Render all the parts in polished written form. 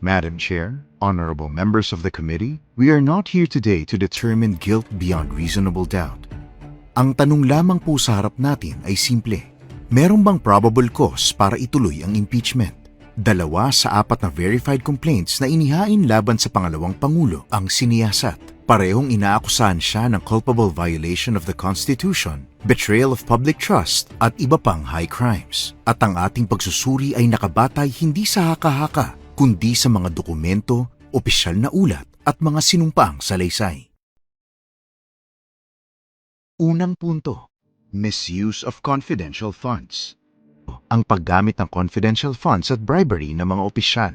Madam Chair, honorable members of the committee, we are not here today to determine guilt beyond reasonable doubt. Ang tanong lamang po sa harap natin ay simple. Meron bang probable cause para ituloy ang impeachment? 2 sa 4 na verified complaints na inihain laban sa pangalawang Pangulo ang siniyasat. Parehong inaakusahan siya ng culpable violation of the Constitution, betrayal of public trust at iba pang high crimes. At ang ating pagsusuri ay nakabatay hindi sa haka-haka, kundi sa mga dokumento, opisyal na ulat at mga sinumpaang salaysay. Unang punto, misuse of confidential funds. Ang paggamit ng confidential funds at bribery ng mga opisyal.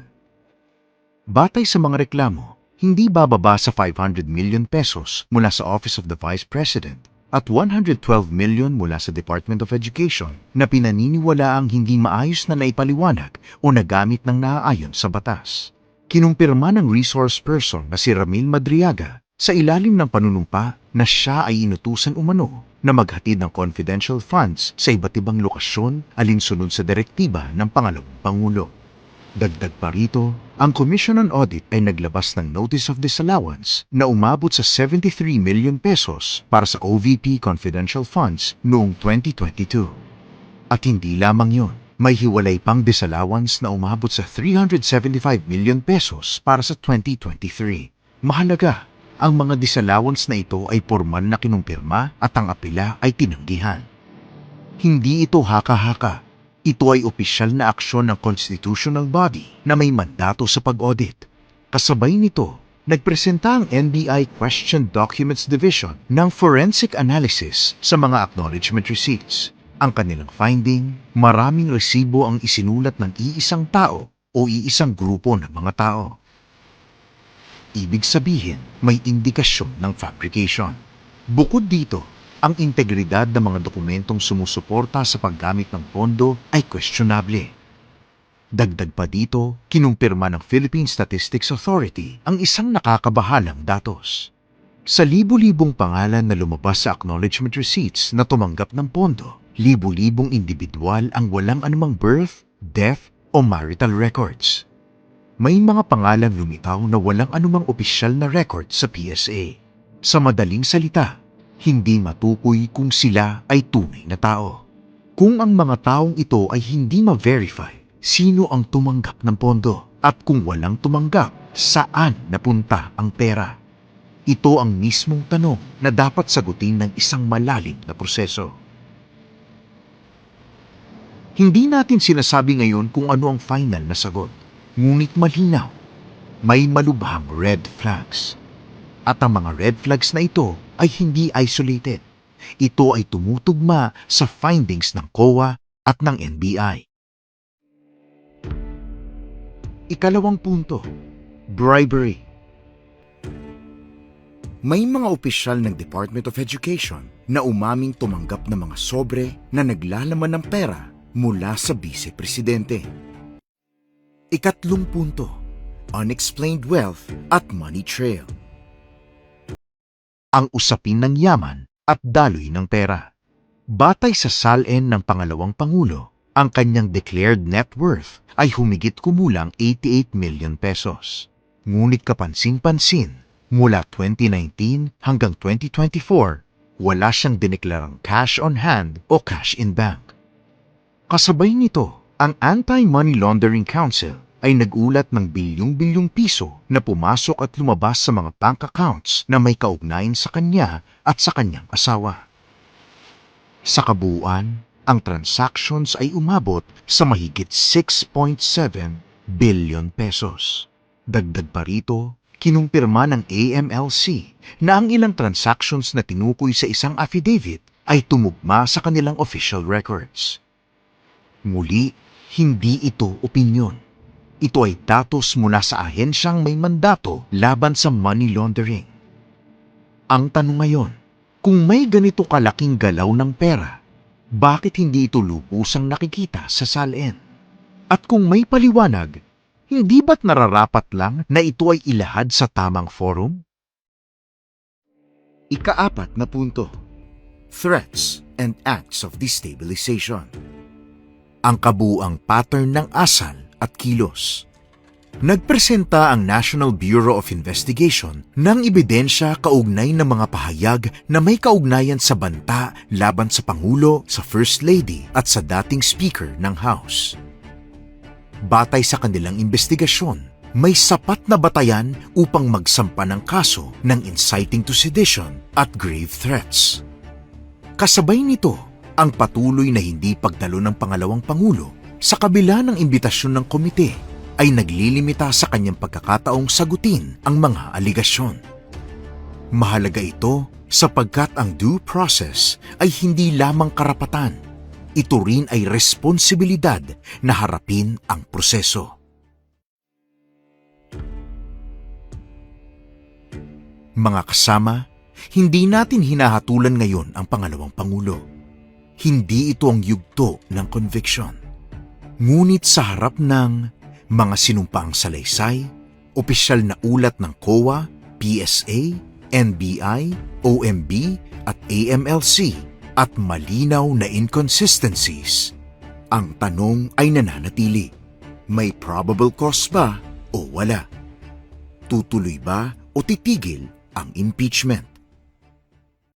Batay sa mga reklamo, hindi bababa sa 500 million pesos mula sa Office of the Vice President at 112 million mula sa Department of Education na pinaniniwalaang hindi maayos na naipaliwanag o nagamit ng naaayon sa batas. Kinumpirma ng resource person na si Ramil Madriaga sa ilalim ng panunumpa na siya ay inutusan umano na maghatid ng confidential funds sa iba't ibang lokasyon alinsunod sa direktiba ng pangalawang Pangulo. Dagdag pa rito, ang Commission on Audit ay naglabas ng Notice of Disallowance na umabot sa 73 million pesos para sa OVP confidential funds noong 2022. At hindi lamang yon, may hiwalay pang disallowance na umabot sa 375 million pesos para sa 2023. Mahalaga, ang mga disallowance na ito ay formal na kinumpirma at ang apela ay tinanggihan. Hindi ito haka-haka. Ito ay opisyal na aksyon ng constitutional body na may mandato sa pag-audit. Kasabay nito, nagpresenta ang NBI Question Documents Division ng forensic analysis sa mga acknowledgement receipts. Ang kanilang finding, maraming resibo ang isinulat ng iisang tao o iisang grupo ng mga tao. Ibig sabihin, may indikasyon ng fabrication. Bukod dito, ang integridad ng mga dokumentong sumusuporta sa paggamit ng pondo ay questionable. Dagdag pa dito, kinumpirma ng Philippine Statistics Authority ang isang nakakabahalang datos. Sa libu-libong pangalan na lumabas sa acknowledgement receipts na tumanggap ng pondo, libu-libong individual ang walang anumang birth, death o marital records. May mga pangalan lumitaw na walang anumang opisyal na record sa PSA. Sa madaling salita, hindi matukoy kung sila ay tunay na tao. Kung ang mga taong ito ay hindi ma-verify, sino ang tumanggap ng pondo? At kung walang tumanggap, saan napunta ang pera? Ito ang mismong tanong na dapat sagutin ng isang malalim na proseso. Hindi natin sinasabi ngayon kung ano ang final na sagot. Ngunit malinaw, may malubhang red flags. At ang mga red flags na ito ay hindi isolated. Ito ay tumutugma sa findings ng COA at ng NBI. Ikalawang punto, bribery. May mga opisyal ng Department of Education na umaming tumanggap ng mga sobre na naglalaman ng pera mula sa Vice-Presidente. Ikatlong punto, unexplained wealth at money trail. Ang usapin ng yaman at daloy ng pera. Batay sa SALN ng pangalawang Pangulo, ang kanyang declared net worth ay humigit kumulang 88 million pesos. Ngunit kapansin-pansin, mula 2019 hanggang 2024, wala siyang dineklarang cash on hand o cash in bank. Kasabay nito, ang Anti-Money Laundering Council ay nagulat ng bilyong-bilyong piso na pumasok at lumabas sa mga bank accounts na may kaugnayan sa kanya at sa kanyang asawa. Sa kabuuan, ang transactions ay umabot sa mahigit 6.7 billion pesos. Dagdag pa rito, kinumpirma ng AMLC na ang ilang transactions na tinukoy sa isang affidavit ay tumugma sa kanilang official records. Muli, hindi ito opinyon. Ito ay datos mula sa ahensyang may mandato laban sa money laundering. Ang tanong ngayon, kung may ganito kalaking galaw ng pera, bakit hindi ito lubusang nakikita sa SALN? At kung may paliwanag, hindi ba't nararapat lang na ito ay ilahad sa tamang forum? Ika-4 na punto, threats and acts of destabilization. Ang kabuuang pattern ng asal at kilos. Nagpresenta ang National Bureau of Investigation ng ebidensya kaugnay ng mga pahayag na may kaugnayan sa banta laban sa Pangulo, sa First Lady at sa dating Speaker ng House. Batay sa kanilang investigasyon, may sapat na batayan upang magsampa ng kaso ng inciting to sedition at grave threats. Kasabay nito, ang patuloy na hindi pagdalo ng pangalawang Pangulo sa kabila ng imbitasyon ng komite ay naglilimita sa kanyang pagkakataong sagutin ang mga aligasyon. Mahalaga ito sapagkat ang due process ay hindi lamang karapatan, ito rin ay responsibilidad na harapin ang proseso. Mga kasama, hindi natin hinahatulan ngayon ang pangalawang Pangulo. Hindi ito ang yugto ng conviction. Ngunit sa harap ng mga sinumpaang salaysay, opisyal na ulat ng COA, PSA, NBI, OMB at AMLC at malinaw na inconsistencies, ang tanong ay nananatili. May probable cause ba o wala? Tutuloy ba o titigil ang impeachment?